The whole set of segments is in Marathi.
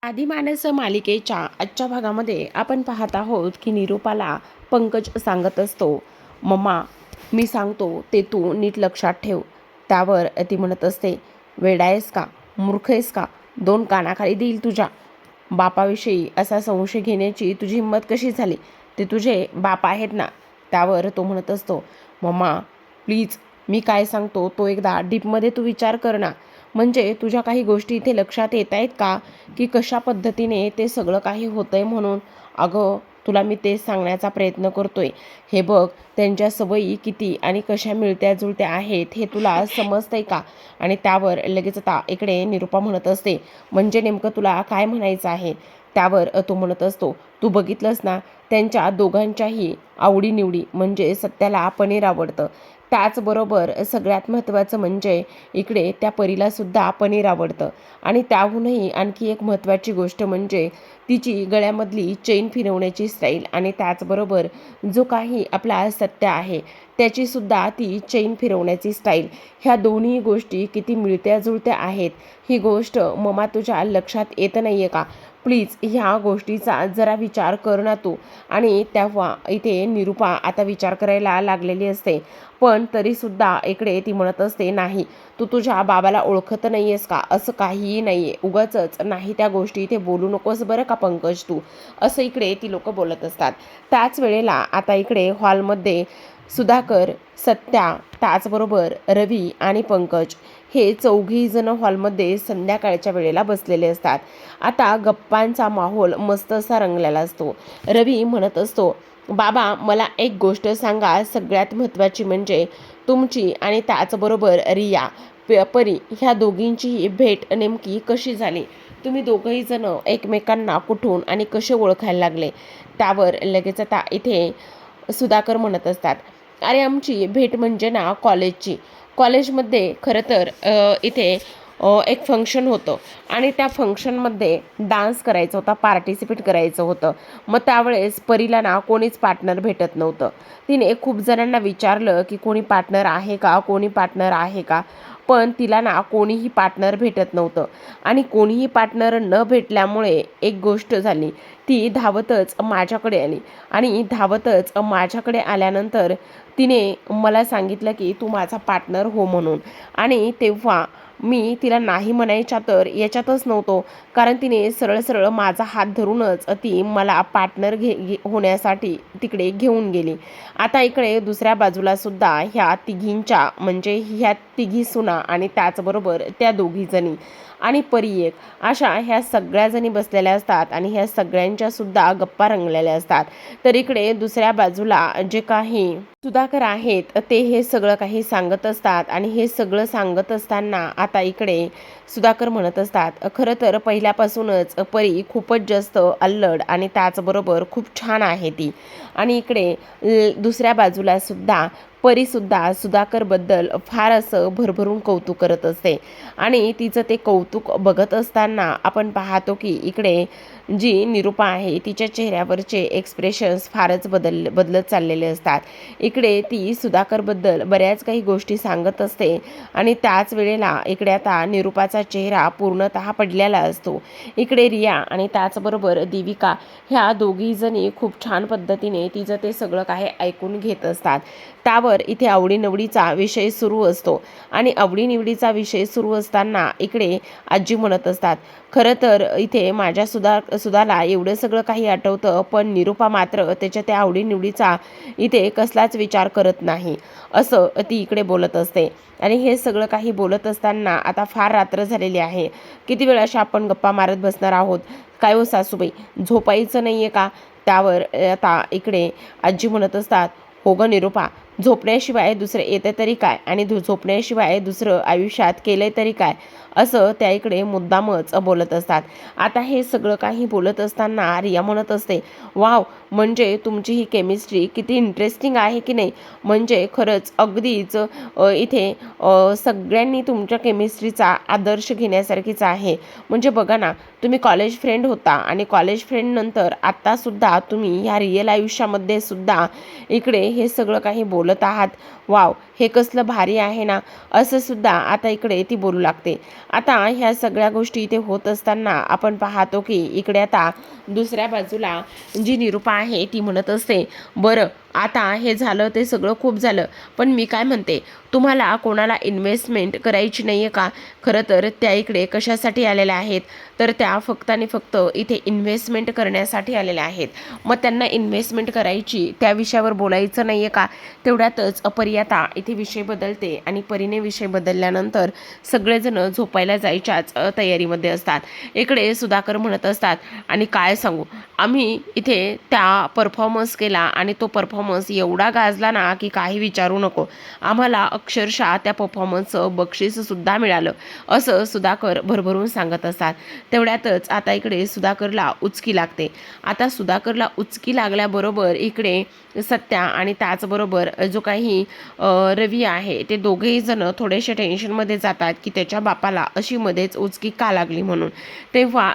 आदिमानस मालिकेच्या आजच्या भागामध्ये आपण पाहत आहोत की निरूपाला पंकज सांगत असतो, मम्मा मी सांगतो ते तू नीट लक्षात ठेव. त्यावर ती म्हणत असते, वेडा आहेस का, मूर्ख आहेस का, दोन कानाखाली देईल तुझ्या. बापाविषयी असा संशय घेण्याची तुझी हिंमत कशी झाली, ते तुझे बाप आहेत ना. त्यावर तो म्हणत असतो, मम्मा प्लीज मी काय सांगतो तो एकदा डीपमध्ये तू विचार कर ना. म्हणजे तुझ्या काही गोष्टी इथे लक्षात येत आहेत का, की कशा पद्धतीने ते सगळं काही होतंय म्हणून. अगं तुला मी तेच सांगण्याचा प्रयत्न करतोय. हे बघ त्यांच्या सवयी किती आणि कशा मिळत्या जुळत्या आहेत हे तुला समजतंय का. आणि त्यावर लगेच आता इकडे निरूपा म्हणत असते, म्हणजे नेमकं तुला काय म्हणायचं आहे. त्यावर तो म्हणत असतो, तू बघितलंस ना त्यांच्या दोघांच्याही आवडीनिवडी. म्हणजे सत्याला पनीर आवडतं, त्याचबरोबर सगळ्यात महत्त्वाचं म्हणजे इकडे त्या परीला सुद्धा पनीर आवडतं. आणि त्याहूनही आणखी एक महत्त्वाची गोष्ट म्हणजे तिची गळ्यामधली चेन फिरवण्याची स्टाईल आणि त्याचबरोबर जो काही आपला सत्य आहे त्याचीसुद्धा ती चेन फिरवण्याची स्टाईल. ह्या दोन्ही गोष्टी किती मिळत्या जुळत्या आहेत ही गोष्ट ममा तुझ्या लक्षात येत नाही आहे का. प्लीज ह्या गोष्टीचा जरा विचार कर ना तू. आणि तेव्हा इथे निरूपा आता विचार करायला लागलेली असते, पण तरीसुद्धा इकडे ती म्हणत असते, नाही तू तुझ्या बाबाला ओळखत नाही आहेस का, असं काहीही नाही आहे, उगाचच नाही त्या गोष्टी इथे बोलू नकोस बरं का पंकज तू. असं इकडे ती लोक बोलत असतात. त्याच वेळेला आता इकडे हॉलमध्ये सुधाकर, सत्या, त्याचबरोबर रवी आणि पंकज हे चौघी जण हॉलमध्ये संध्याकाळच्या वेळेला बसलेले असतात. आता गप्पांचा माहोल मस्त असा रंगलेला असतो. रवी म्हणत असतो, बाबा मला एक गोष्ट सांगा, सगळ्यात महत्त्वाची म्हणजे तुमची आणि त्याचबरोबर रिया परी ह्या दोघींची भेट नेमकी कशी झाली. तुम्ही दोघंही जण एकमेकांना कुठून आणि कसे ओळखायला लागले. त्यावर लगेच आता इथे सुधाकर म्हणत असतात, अरे आमची भेट म्हणजे ना कॉलेजची. कॉलेजमध्ये खरं तर इथे एक फंक्शन होतं आणि त्या फंक्शनमध्ये डान्स करायचा होता, पार्टिसिपेट करायचं होतं. मग त्यावेळेस परीला ना कोणीच पार्टनर भेटत नव्हतं. तिने खूप जणांना विचारलं की कोणी पार्टनर आहे का, कोणी पार्टनर आहे का, पण तिला ना कोणीही पार्टनर भेटत नव्हतं. आणि कोणीही पार्टनर न भेटल्यामुळे एक गोष्ट झाली, ती धावतच माझ्याकडे आली. आणि धावतच माझ्याकडे आल्यानंतर तिने मला सांगितलं की तू माझा पार्टनर हो म्हणून. आणि तेव्हा मी तिला नाही म्हणायच्या तर याच्यातच नव्हतो, कारण तिने सरळ सरळ माझा हात धरूनच ती मला पार्टनर होण्यासाठी तिकडे घेऊन गेली. आता इकडे दुसऱ्या बाजूला सुद्धा ह्या तिघींच्या म्हणजे ह्या तिघी सुना आणि त्याचबरोबर त्या दोघी जणी आणि परी एक, अशा ह्या सगळ्या जणी बसलेल्या असतात आणि ह्या सगळ्यांच्या सुद्धा गप्पा रंगलेल्या असतात. तर इकडे दुसऱ्या बाजूला जे काही सुधाकर आहेत ते हे सगळं काही सांगत असतात. आणि हे सगळं सांगत असताना आता इकडे सुधाकर म्हणत असतात, खरं तर पहिल्यापासूनच परी खूपच जास्त अल्लड आणि त्याचबरोबर खूप छान आहे ती. आणि इकडे दुसऱ्या बाजूला सुद्धा परीसुद्धा सुधाकरबद्दल फार असं भरभरून कौतुक करत असते. आणि तिचं ते कौतुक बघत असताना आपण पाहतो की इकडे जी निरूपा आहे तिच्या चेहऱ्यावरचे एक्सप्रेशन्स फारच बदलत चाललेले असतात. इकडे ती सुधाकरबद्दल बऱ्याच काही गोष्टी सांगत असते आणि त्याच वेळेला इकडे आता निरूपाचा चेहरा पूर्णतः पडलेला असतो. इकडे रिया आणि त्याचबरोबर देविका ह्या दोघी जणी खूप छान पद्धतीने तिचं ते सगळं काही ऐकून घेत असतात. त्यावर इथे आवडीनिवडीचा विषय सुरू असतो. आणि आवडीनिवडीचा विषय सुरू असताना इकडे आजी म्हणत असतात, खरं तर इथे माझ्या सुधाला एवढं सगळं काही आठवतं, पण निरूपा मात्र त्याच्या त्या आवडीनिवडीचा इथे कसलाच विचार करत नाही, असं ती इकडे बोलत असते. आणि हे सगळं काही बोलत असताना आता फार रात्र झालेली आहे, किती वेळ अशा आपण गप्पा मारत बसणार आहोत. काय हो सासूबाई, झोपायचं नाही आहे का. त्यावर आता इकडे आजी म्हणत असतात, हो गं निरूपा, झोपण्याशिवाय दुसरं येतं तरी काय आणि झोपण्याशिवाय दुसरं आयुष्यात केलंय तरी काय, असं त्या इकडे मुद्दामच बोलत असतात. आता हे सगळं काही बोलत असताना रिया म्हणत असते, वाव, म्हणजे तुमची ही केमिस्ट्री किती इंटरेस्टिंग आहे की नाही. म्हणजे खरंच अगदीच इथे सगळ्यांनी तुमच्या केमिस्ट्रीचा आदर्श घेण्यासारखीच आहे. म्हणजे बघा ना, तुम्ही कॉलेज फ्रेंड होता आणि कॉलेज फ्रेंड नंतर आत्तासुद्धा तुम्ही ह्या रिअल आयुष्यामध्ये सुद्धा इकडे हे सगळं काही बोलत बोलत आहात, वाव हे कसलं भारी आहे ना, असं सुद्धा आता इकडे ती बोलू लागते. आता ह्या सगळ्या गोष्टी इथे होत असताना आपण पाहतो की इकडे आता दुसऱ्या बाजूला जी निरूपा आहे ती म्हणत असते, बरं आता हे झालं ते सगळं खूप झालं, पण मी काय म्हणते, तुम्हाला कोणाला इन्व्हेस्टमेंट करायची नाही आहे का? खरं तर त्या इकडे कशासाठी आलेल्या आहेत, तर त्या फक्त आणि फक्त इथे इन्व्हेस्टमेंट करण्यासाठी आलेल्या आहेत. मग त्यांना इन्व्हेस्टमेंट करायची, त्या विषयावर बोलायचं नाही आहे का? तेवढ्यातच परी आता इथे विषय बदलते आणि परीने विषय बदलल्यानंतर सगळेजण झोपायला जायच्याच तयारीमध्ये असतात. इकडे सुधाकर म्हणत असतात, आणि काय सांगू, आम्ही इथे त्या परफॉर्मन्स केला आणि तो परफॉर्मन्स एवढा गाजला ना की काही विचारू नको. आम्हाला अक्षरशः त्या परफॉर्मन्सचं बक्षीससुद्धा मिळालं, असं सुधाकर भरभरून सांगत असतात. तेवढ्यातच आता इकडे सुधाकरला उचकी लागते. आता सुधाकरला उचकी लागल्याबरोबर इकडे सत्या आणि त्याचबरोबर जो काही रवी आहे ते दोघेही जण थोडेसे टेन्शनमध्ये जातात की त्याच्या बापाला अशी मध्येच उचकी का लागली म्हणून. तेव्हा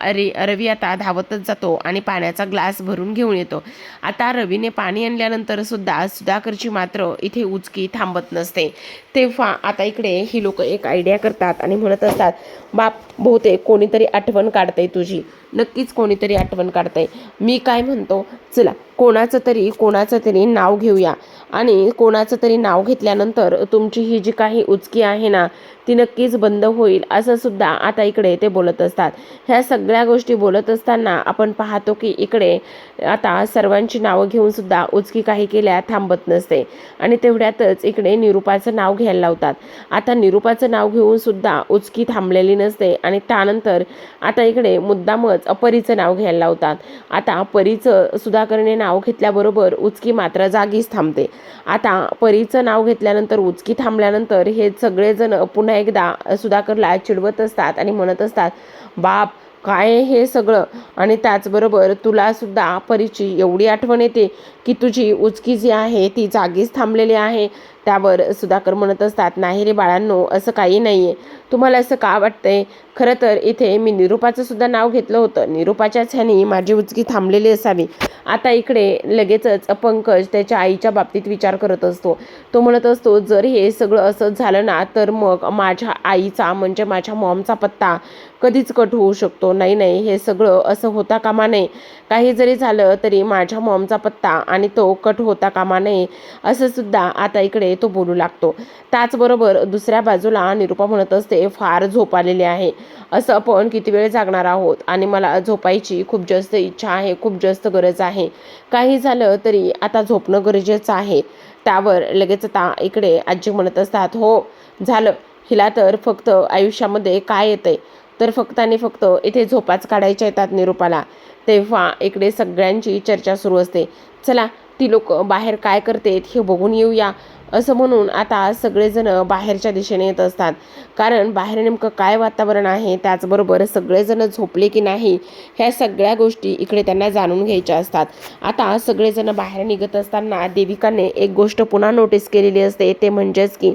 रवी आता धावतच जातो आणि पाण्याचा ग्लास भरून घेऊन येतो. आता रवीने पाणी आणल्यानंतर सुद्धा सुधाकरची मात्र इथे उचकी थांबत नसते. तेव्हा आता इकडे ही लोक एक आयडिया करतात आणि म्हणत असतात, बाप बहुतेक कोणीतरी आठवण काढतंय तुझी, नक्कीच कोणीतरी आठवण काढतंय. मी काय म्हणतो, चला कोणाचं तरी नाव घेऊया आणि कोणाचं तरी नाव घेतल्यानंतर तुमची ही जी काही उचकी आहे ना ती नक्कीच बंद होईल, असं सुद्धा आता इकडे ते बोलत असतात. ह्या सगळ्या गोष्टी बोलत असताना आपण पाहतो की इकडे आता सर्वांची नावं घेऊन सुद्धा उचकी काही केल्या थांबत नसते आणि तेवढ्यातच इकडे निरूपाचं नाव घ्यायला लावतात. आता निरूपाचं नाव घेऊन सुद्धा उचकी थांबलेली नसते आणि त्यानंतर आता इकडे मुद्दामच परीचं नाव घ्यायला लावतात. आता परीचं सुधाकरने नाव घेतल्याबरोबर उचकी मात्र जागीच थांबते. आता परीचं नाव घेतल्यानंतर उचकी थांबल्यानंतर हे सगळेजण पुन्हा एकदा सुधाकरला चिडवत असतात आणि म्हणत असतात, बाप काय हे सगळं, आणि त्याचबरोबर तुला सुद्धा परीची एवढी आठवण येते की तुझी उचकी जी आहे ती जागीच थांबलेली आहे. त्यावर सुधाकर म्हणत असतात, नाही रे बाळांनो, असं काही नाही आहे. तुम्हाला असं का वाटतंय? खरं तर इथे मी निरूपाचं सुद्धा नाव घेतलं होतं, निरूपाच्याच ह्यानी माझी उचकी थांबलेली असावी. आता इकडे लगेचच पंकज त्याच्या आईच्या बाबतीत विचार करत असतो. तो म्हणत असतो, जर हे सगळं असंच झालं ना तर मग माझ्या आईचा म्हणजे माझ्या मॉमचा पत्ता कधीच कट होऊ शकतो. नाही, हे सगळं असं होता कामा नये. काही जरी झालं तरी माझ्या मॉमचा पत्ता आणि तो कट होता कामा नये, असं सुद्धा आता इकडे तो बोलू लागतो. त्याचबरोबर दुसऱ्या बाजूला निरूपा म्हणत असते, फार झोप आलेली आहे, असं आपण किती वेळ जागणार आहोत आणि मला झोपायची खूप जास्त इच्छा आहे, खूप जास्त गरज आहे. काही झालं तरी आता झोपणं गरजेचं आहे. त्यावर लगेच आता इकडे आजी म्हणत असतात, हो झालं, हिला तर फक्त आयुष्यामध्ये काय येतंय, तर फक्त आणि फक्त इथे झोपाच काढायच्या येतात निरूपाला. तेव्हा इकडे सगळ्यांची चर्चा सुरू असते, चला ती लोक बाहेर काय करतेत हे बघून येऊया, असं म्हणून आता सगळेजण बाहेरच्या दिशेने येत असतात. कारण बाहेर नेमकं काय वातावरण आहे, त्याचबरोबर सगळेजण झोपले की नाही, ह्या सगळ्या गोष्टी इकडे त्यांना जाणून घ्यायच्या असतात. आता सगळेजण बाहेर निघत असताना देविकाने एक गोष्ट पुन्हा नोटीस केलेली असते, ते म्हणजेच की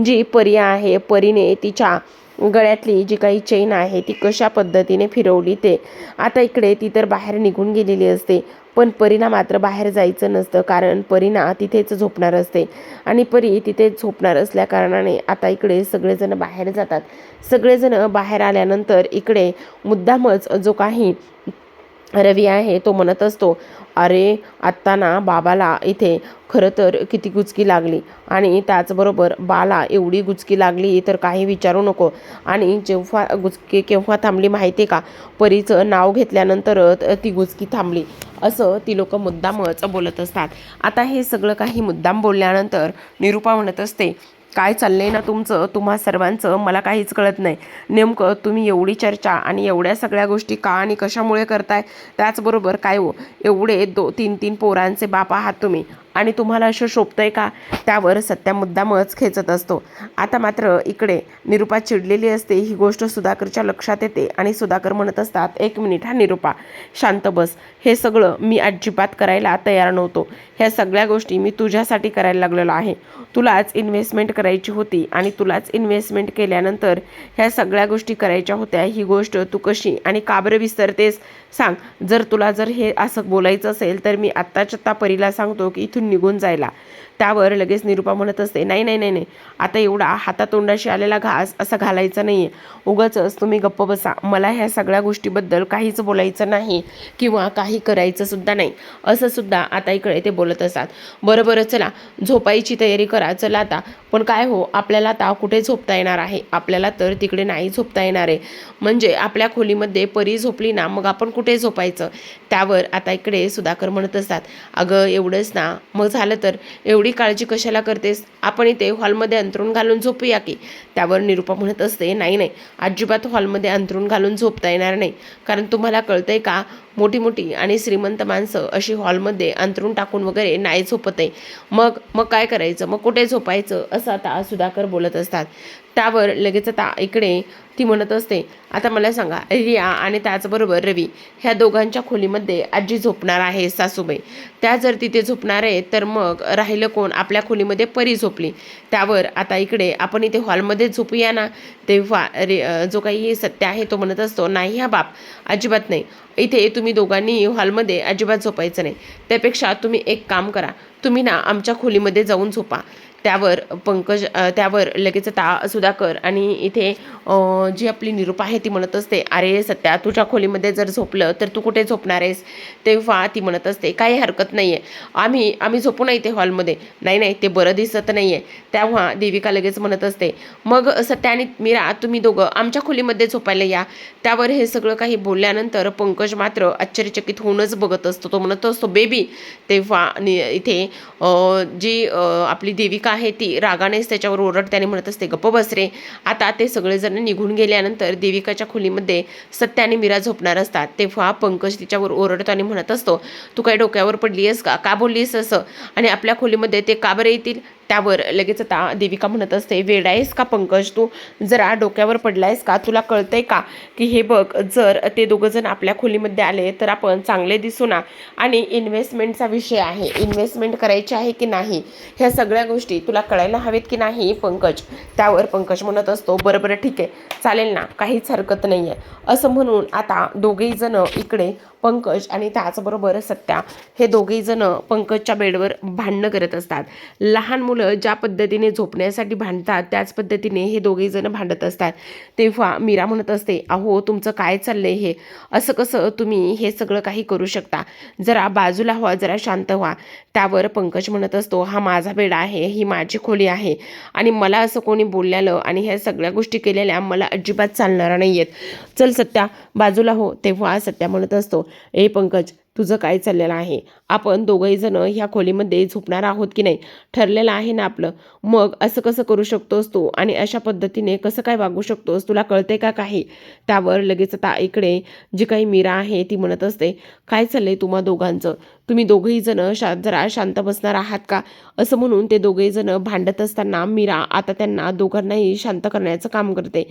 जी परी आहे, परीने तिच्या गळ्यातली जी काही चेन आहे ती कशा पद्धतीने फिरवली ते. आता इकडे ती तर बाहेर निघून गेलेली असते, पण परीना मात्र बाहेर जायचं नसतं, कारण परीना तिथेच झोपणार असते आणि परी तिथेच झोपणार असल्या कारणाने आता इकडे सगळेजण बाहेर जातात. सगळेजण बाहेर आल्यानंतर इकडे मुद्दामच जो काही रवी आहे तो म्हणत असतो, अरे आत्ता ना बाबाला इथे खरं तर किती गुचकी लागली आणि त्याचबरोबर बाला एवढी गुचकी लागली तर काही विचारू नको. आणि जेव्हा गुचकी केव्हा थांबली माहिती का, परीचं नाव घेतल्यानंतर ती गुचकी थांबली, असं ती लोक मुद्दामच बोलत असतात. आता हे सगळं काही मुद्दाम बोलल्यानंतर निरूपा म्हणत असते, काय चाललंय ना तुमचं, तुम्हा सर्वांचं मला काहीच कळत नाही. नेमकं तुम्ही एवढी चर्चा आणि एवढ्या सगळ्या गोष्टी का आणि कशामुळे करताय? त्याचबरोबर काय हो, एवढे 2-3 पोरांचे बाप आहात तुम्ही आणि तुम्हाला असं शोभतंय का? त्यावर सत्या मुद्दामच खेचत असतो. आता मात्र इकडे निरूपा चिडलेली असते. ही गोष्ट सुधाकरच्या लक्षात येते आणि सुधाकर म्हणत असतात, 1 मिनिट हा निरूपा, शांत बस. हे सगळं मी अजिबात करायला तयार नव्हतो. ह्या सगळ्या गोष्टी मी तुझ्यासाठी करायला लागलेलो आहे. तुलाच इन्व्हेस्टमेंट करायची होती आणि तुलाच इन्व्हेस्टमेंट केल्यानंतर ह्या सगळ्या गोष्टी करायच्या होत्या. ही गोष्ट तू कशी आणि का बरं विसरतेस सांग? जर तुला हे असं बोलायचं असेल तर मी आत्ताच्या आत्ता परीला सांगतो की इथून निघून जायला. त्यावर लगेच निरूपा म्हणत असते, नाही नाही नाही नाही, आता एवढा हातातोंडाशी आलेला घास असा घालायचा नाही आहे. उगाचच तुम्ही गप्प बसा. मला ह्या सगळ्या गोष्टीबद्दल काहीच बोलायचं नाही किंवा काही करायचं सुद्धा नाही, असं सुद्धा आता इकडे ते बोलत असतात. बरं बरं, चला झोपायची तयारी करा. चला आता. पण काय हो, आपल्याला आता कुठे झोपता येणार आहे? आपल्याला तर तिकडे नाही झोपता येणार आहे. म्हणजे आपल्या खोलीमध्ये परी झोपली ना, मग आपण कुठे झोपायचं? त्यावर आता इकडे सुधाकर म्हणत असतात, अगं एवढंच ना, मग झालं तर एवढी काळजी कशाला करतेस? आपण इथे हॉलमध्ये अंथरूण घालून झोपूया की. त्यावर निरूपा म्हणत असते, नाही नाही, अजिबात हॉलमध्ये अंथरूण घालून झोपता येणार नाही. कारण तुम्हाला कळतंय का, मोठी मोठी आणि श्रीमंत माणसं अशी हॉलमध्ये अंथरूण टाकून वगैरे नाही झोपत आहे. मग मग काय करायचं? मग कुठे झोपायचं? असं आता सुधाकर बोलत असतात. त्यावर लगेच आता इकडे ती म्हणत असते, आता मला सांगा, रिया आणि त्याचबरोबर रवी ह्या दोघांच्या खोलीमध्ये आजी झोपणार आहे सासूबाई. त्या जर तिथे झोपणार आहे तर मग राहिलं कोण? आपल्या खोलीमध्ये परी झोपली. त्यावर आता इकडे आपण इथे हॉलमध्ये झोपूया ना. तेव्हा जो काही सत्य आहे तो म्हणत असतो, नाही हा बाप, अजिबात नाही. इथे तुम्ही दोघांनी हॉलमध्ये अजिबात झोपायचं नाही. त्यापेक्षा तुम्ही एक काम करा, तुम्ही ना आमच्या खोलीमध्ये जाऊन झोपा. त्यावर लगेच आता सुधाकर आणि इथे जी आपली निरूपा आहे ती म्हणत असते, अरे सत्या, तुझ्या खोलीमध्ये जर झोपलं तर तू कुठे झोपणार आहेस? तेव्हा ती म्हणत असते, काही हरकत नाही आहे, आम्ही झोपू ना इथे हॉलमध्ये. नाही नाही, ते बरं दिसत नाही आहे. तेव्हा देविका लगेच म्हणत असते, मग सत्या आणि मीरा तुम्ही दोघं आमच्या खोलीमध्ये झोपायला या. त्यावर हे सगळं काही बोलल्यानंतर पंकज मात्र आश्चर्यचकित होऊनच बघत असतो. तो म्हणत असतो, बेबी. तेव्हा इथे जी आपली देविका आहे ती रागानेच त्याच्यावर ओरडते म्हणत असते, गप्प बस रे. आता ते सगळेजण निघून गेल्यानंतर देविकाच्या खोलीमध्ये सत्या आणि मीरा झोपणार असतात. तेव्हा पंकज तिच्यावर ओरडतो आणि म्हणत असतो, तू काय डोक्यावर पडली आहेस का बोललीस असं? आणि आपल्या खोलीमध्ये ते का बरं येतील? त्यावर लगेच आता देविका म्हणत असते, वेडा आहेस का पंकज तू? जरा डोक्यावर पडलायस का? तुला कळतंय का की हे बघ, जर ते दोघंजण आपल्या खोलीमध्ये आले तर आपण चांगले दिसू ना. आणि इन्व्हेस्टमेंटचा विषय आहे, इन्व्हेस्टमेंट करायची आहे की नाही, ह्या सगळ्या गोष्टी तुला कळायला हवेत की नाही पंकज? त्यावर पंकज म्हणत असतो, बरं बरं ठीक आहे, चालेल ना, काहीच हरकत नाही आहे. असं म्हणून आता दोघेही जण इकडे पंकज आणि त्याचबरोबर सत्या हे दोघेही जण पंकजच्या बेडवर भांडणं करत असतात. लहान मुलं ज्या पद्धतीने झोपण्यासाठी भांडतात त्याच पद्धतीने हे दोघेही जण भांडत असतात. तेव्हा मीरा म्हणत असते, अहो तुमचं काय चाललंय हे? असं कसं तुम्ही हे सगळं काही करू शकता? जरा बाजूला व्हा, जरा शांत व्हा. त्यावर पंकज म्हणत असतो, हा माझा बेड आहे, ही माझी खोली आहे आणि मला असं कोणी बोललेलं आणि ह्या सगळ्या गोष्टी केलेल्या मला अजिबात चालणार नाही आहेत. चल सत्या बाजूला हो. तेव्हा सत्या म्हणत असतो, ए पंकज, तुझं काय चाललेलं आहे? आपण दोघंही जण ह्या खोलीमध्ये झोपणार आहोत की नाही, ठरलेलं आहे ना आपलं. मग असं कसं करू शकतोस तू आणि अशा पद्धतीने कसं काय वागू शकतोस? तुला कळते का काही? त्यावर लगेच आता इकडे जी काही मीरा आहे ती म्हणत असते, काय चाललंय तुम्हा दोघांचं? तुम्ही दोघंही जण जरा शांत बसणार आहात का? असं म्हणून ते दोघेही जण भांडत असताना मीरा आता त्यांना दोघांनाही शांत करण्याचं काम करते.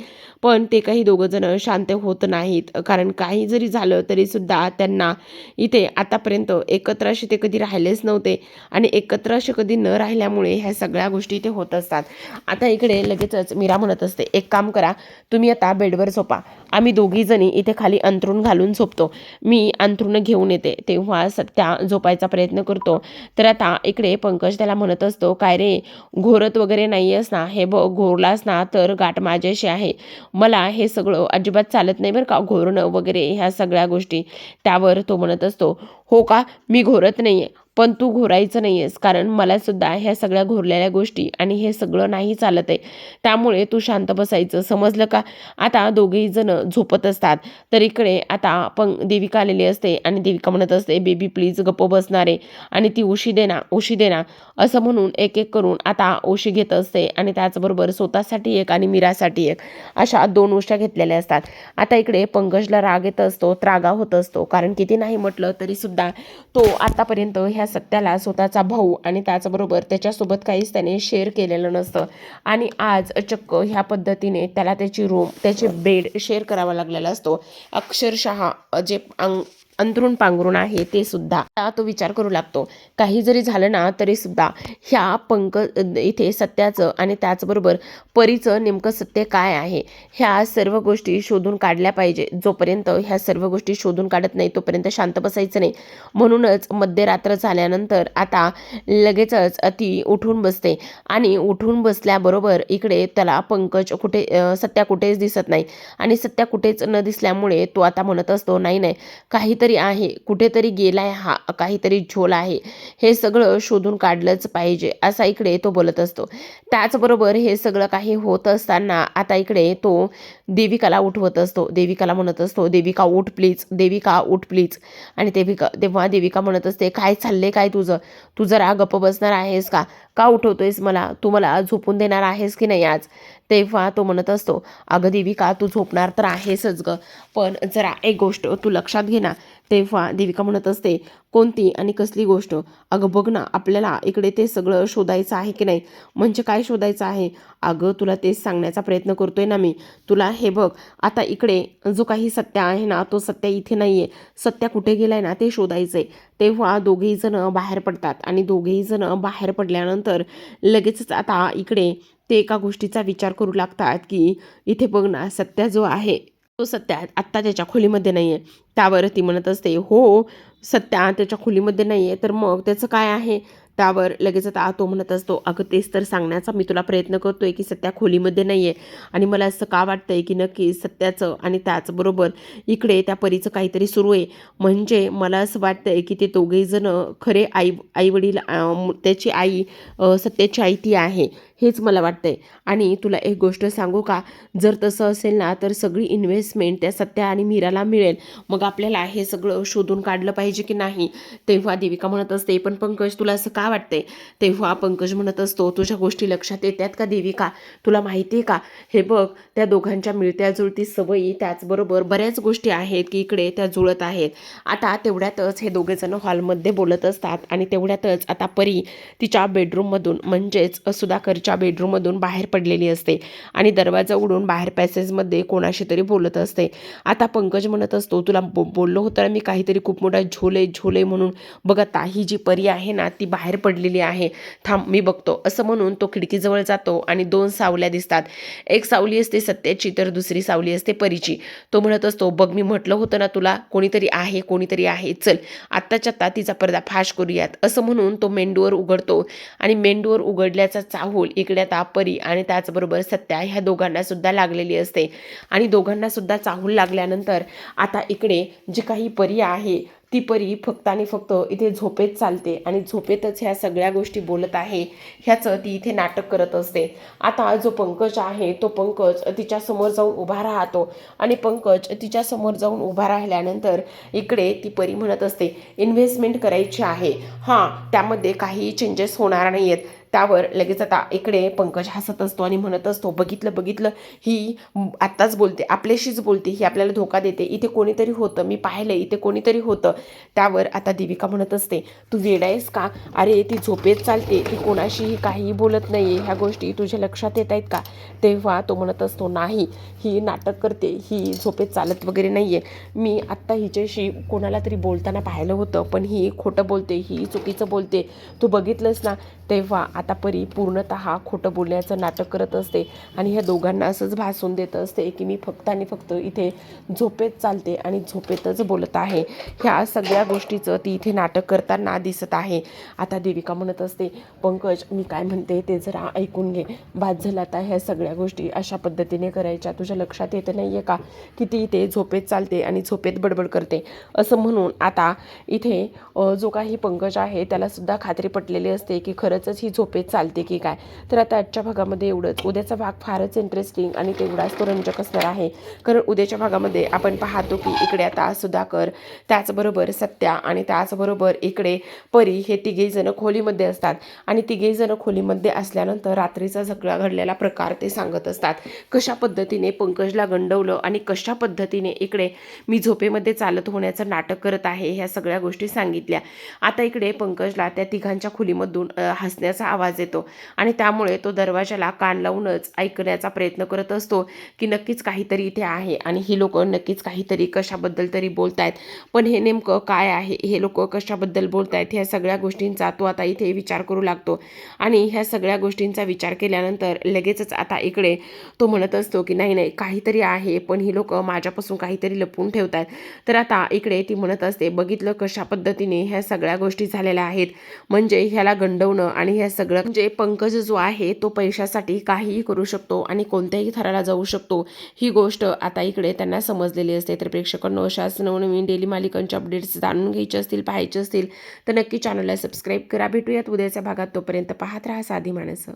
पण ते काही दोघं जण शांत होत नाहीत, कारण काही जरी झालं तरी सुद्धा त्यांना इथे आतापर्यंत एकत्र असे ते कधी राहिलेच नव्हते आणि एकत्र असे कधी न राहिल्यामुळे ह्या सगळ्या गोष्टी इथे होत असतात. आता इकडे लगेचच मीरा म्हणत असते, एक काम करा, तुम्ही आता बेडवर झोपा, आम्ही दोघी जणी इथे खाली अंथरूण घालून झोपतो. मी अंथरूण घेऊन येते. तेव्हा सत्या झोपायचा प्रयत्न करतो. तर आता इकडे पंकज त्याला म्हणत असतो, काय रे, घोरत वगैरे नाही आहेस ना? हे बघ, घोरलास ना तर गाठ माझ्याशी आहे. मला हे सगळं अजिबात चालत नाही बरं का, घोरणं वगैरे ह्या सगळ्या गोष्टी. त्यावर तो म्हणत असतो, हो का, मी घोरत नाही आहे, पण तू घोरायचं नाही आहेस, कारण मला सुद्धा ह्या सगळ्या घोरलेल्या गोष्टी आणि हे सगळं नाही चालत आहे. त्यामुळे तू शांत बसायचं, समजलं का? आता दोघेही जण झोपत असतात. तर इकडे आता पण देविका आलेली असते आणि देविका म्हणत असते, बेबी प्लीज गप्प बसणारे आणि ती उशी दे ना असं म्हणून एक एक करून आता उशी घेत असते आणि त्याचबरोबर स्वतःसाठी एक आणि मीरासाठी एक, अशा 2 उश्या घेतलेल्या असतात. आता इकडे पंकजला राग येत असतो, त्रागा होत असतो, कारण किती नाही म्हटलं तरी सुद्धा तो आतापर्यंत ह्या सत्याला स्वतःचा भाऊ आणि त्याचबरोबर त्याच्यासोबत काहीच त्याने शेअर केलेलं नसतं आणि आज चक्क ह्या पद्धतीने त्याला त्याची रूम, त्याचे बेड शेअर करावा लागलेला असतो. अक्षरशः जे अंथरूण पांघरूण आहे ते सुद्धा. तो विचार करू लागतो, काही जरी झालं ना तरी सुद्धा ह्या इथे सत्याचं आणि त्याचबरोबर परीचं नेमकं सत्य काय आहे ह्या सर्व गोष्टी शोधून काढल्या पाहिजे. जोपर्यंत ह्या सर्व गोष्टी शोधून काढत नाही तोपर्यंत शांत बसायचं नाही. म्हणूनच मध्यरात्र झाल्यानंतर आता लगेचच ती उठून बसते आणि उठून बसल्याबरोबर इकडे त्याला सत्या कुठेच दिसत नाही आणि सत्या कुठेच न दिसल्यामुळे तो आता म्हणत असतो, नाही नाही काहीतरी आहे, कुठेतरी गेलाय हा, काहीतरी झोल आहे, हे सगळं शोधून काढलंच पाहिजे असा इकडे तो बोलत असतो. त्याचबरोबर हे सगळं काही होत असताना आता इकडे तो देविकाला उठवत असतो. देविकाला म्हणत असतो, देविका उठ प्लीज, देविका उठ प्लीज. आणि तेव्हा देविका म्हणत असते, काय चाललंय काय तुझं, तू जरा गप्प बसणार आहेस का उठवतोयस मला, तू मला झोपून देणार आहेस की नाही आज. तेव्हा तो म्हणत असतो, अगं देविका तू झोपणार तर आहेसच ग, पण जरा एक गोष्ट तू लक्षात घे ना. तेव्हा देविका म्हणत असते, कोणती आणि कसली गोष्ट. अगं बघ ना आपल्याला इकडे ते सगळं शोधायचं आहे की नाही. म्हणजे काय शोधायचं आहे. अगं तुला तेच सांगण्याचा प्रयत्न करतोय ना मी तुला. हे बघ आता इकडे जो काही सत्य आहे ना तो सत्य इथे नाहीये. सत्य कुठे गेलाय ना ते शोधायचंय. तेव्हा दोघेही जण बाहेर पडतात आणि दोघेही जण बाहेर पडल्यानंतर लगेचच आता इकडे ते एका गोष्टीचा विचार करू लागतात की इथे बघ ना सत्य जो आहे तो सत्य आत्ता त्याच्या खोलीमध्ये नाहीये. त्यावर ती म्हणत असते, हो सत्या त्याच्या खोलीमध्ये नाहीये तर मग त्याचं काय आहे. त्यावर लगेच आता तो म्हणत असतो, अगं तेच तर सांगण्याचा मी तुला प्रयत्न करतोय की सत्या खोलीमध्ये नाहीये आणि मला असं का वाटतंय की नक्की सत्याचं आणि त्याचबरोबर इकडे त्या परीचं काहीतरी सुरू आहे. म्हणजे मला असं वाटतंय की ते दोघेही जण खरे आई वडील, त्याची आई, सत्याची आई ती आहे हेच मला वाटतंय. आणि तुला एक गोष्ट सांगू का, जर तसं असेल ना तर सगळी इन्व्हेस्टमेंट त्या सत्या आणि मीराला मिळेल. मग आपल्याला हे सगळं शोधून काढलं पाहिजे की नाही. तेव्हा देविका म्हणत असते, पण पंकज तुला असं का वाटतंय. तेव्हा पंकज म्हणत असतो, तुझ्या गोष्टी लक्षात येतात का देविका, तुला माहिती आहे का. हे बघ त्या दोघांच्या मिळत्या जुळती सवयी त्याचबरोबर बऱ्याच गोष्टी आहेत की इकडे त्या जुळत आहेत. आता तेवढ्यातच हे दोघेजण हॉलमध्ये बोलत असतात आणि तेवढ्यातच आता परी तिच्या बेडरूममधून म्हणजेच सुधाकरच्या बेडरूममधून बाहेर पडलेली असते आणि दरवाजा उघडून बाहेर पॅसेजमध्ये कोणाशी तरी बोलत असते. आता पंकज म्हणत असतो, तुला बोललो होतं ना मी काहीतरी खूप मोठा झोले म्हणून. बघ आता ही जी परी आहे ना ती बाहेर पडलेली आहे, थांब मी बघतो असं म्हणून तो खिडकीजवळ जातो आणि दोन सावल्या दिसतात. एक सावली असते सत्याची तर दुसरी सावली असते परीची. तो म्हणत असतो, बघ मी म्हटलं होतं ना तुला कोणीतरी आहे, चल आत्ताच्या आत्ता तिचा पर्दाफाश करूयात असं म्हणून तो मेंदूवर उघडतो आणि मेंदूवर उघडल्याचा चाहूल इकडे आता परी आणि त्याचबरोबर सत्या ह्या दोघांना सुद्धा लागलेली असते. आणि दोघांना सुद्धा चाहूल लागल्यानंतर आता इकडे जी काही परी आहे ती परी फक्त आणि फक्त इथे झोपेत चालते आणि झोपेतच ह्या सगळ्या गोष्टी बोलत आहे ह्याचं ती इथे नाटक करत असते. आता जो पंकज आहे तो पंकज तिच्या समोर जाऊन उभा राहतो आणि पंकज तिच्या समोर जाऊन उभा राहिल्यानंतर इकडे ती परी म्हणत असते, इन्व्हेस्टमेंट करायची आहे, हां त्यामध्ये काही चेंजेस होणार नाही आहेत. त्यावर लगेच आता इकडे पंकज हसत असतो आणि म्हणत असतो, बघितलं ही आत्ताच बोलते, आपल्याशीच बोलते, ही आपल्याला धोका देते, इथे कोणीतरी होतं, मी पाहिलं इथे कोणीतरी होतं. त्यावर आता देविका म्हणत असते, तू वेडा आहेस का, अरे ती झोपेत चालते, ती कोणाशीही काहीही बोलत नाही, ह्या गोष्टी तुझ्या लक्षात येत आहेत का. तेव्हा तो म्हणत असतो, नाही ही नाटक करते, ही झोपेत चालत वगैरे नाही आहे, मी आत्ता हिच्याशी कोणाला तरी बोलताना पाहिलं होतं, पण ही खोटं बोलते, ही चुकीचं बोलते, तू बघितलंस ना. तेव्हा आता परी पूर्णतः खोटं बोलण्याचं नाटक करत असते आणि ह्या दोघांना असंच भासून देत असते की मी फक्त आणि फक्त इथे झोपेत चालते आणि झोपेतच बोलत आहे. ह्या सगळ्या गोष्टीचं ती इथे नाटक करताना दिसत आहे. आता देविका म्हणत असते, पंकज मी काय म्हणते ते जरा ऐकून घे, बाद झालं आता ह्या सगळ्या गोष्टी अशा पद्धतीने करायच्या, तुझ्या लक्षात येत नाही आहे का की ती इथे झोपेत चालते आणि झोपेत बडबड करते असं म्हणून. आता इथे जो काही पंकज आहे त्यालासुद्धा खात्री पटलेली असते की खरंच ही झोपेत चालते की काय. तर आता आजच्या भागामध्ये एवढंच. उद्याचा भाग फारच इंटरेस्टिंग आणि तेवढाच तो रंजक असणार आहे, कारण उद्याच्या भागामध्ये आपण पाहतो की इकडे आता सुधाकर त्याचबरोबर सत्या आणि त्याचबरोबर इकडे परी हे तिघेही जण खोलीमध्ये असतात आणि तिघेही जण खोलीमध्ये असल्यानंतर रात्रीचा सगळा घडलेला प्रकार ते सांगत असतात. कशा पद्धतीने पंकजला गंडवलं आणि कशा पद्धतीने इकडे मी झोपेमध्ये चालत होण्याचं नाटक करत आहे ह्या सगळ्या गोष्टी सांगितल्या. आता इकडे पंकजला त्या तिघांच्या खोलीमधून हसण्याचा आवाज आवाज येतो आणि त्यामुळे तो दरवाजाला कान लावूनच ऐकण्याचा प्रयत्न करत असतो की नक्कीच काहीतरी इथे आहे आणि ही लोक नक्कीच काहीतरी कशाबद्दल तरी बोलतायत, पण हे नेमकं काय आहे, हे लोक कशाबद्दल बोलतायत, ह्या सगळ्या गोष्टींचा तो आता इथे विचार करू लागतो आणि ह्या सगळ्या गोष्टींचा विचार केल्यानंतर लगेचच आता इकडे तो म्हणत असतो की नाही नाही काहीतरी आहे, पण ही लोक माझ्यापासून काहीतरी लपवून ठेवतात. तर आता इकडे ती म्हणत असते बघितलं कशा पद्धतीने ह्या सगळ्या गोष्टी झालेल्या आहेत, म्हणजे ह्याला गंडवणं आणि ह्या सगळं म्हणजे पंकज जो आहे तो पैशासाठी काहीही करू शकतो आणि कोणत्याही थराला जाऊ शकतो, ही गोष्ट आता इकडे त्यांना समजलेली असते. तर प्रेक्षकांनो अशाच नवनवीन डेली मालिकांच्या अपडेट्स जाणून घ्यायचे असतील, पाहायचे असतील तर नक्की चॅनलला सबस्क्राईब करा. भेटूयात उद्याच्या भागात, तोपर्यंत पाहत राहा साधी माणसं.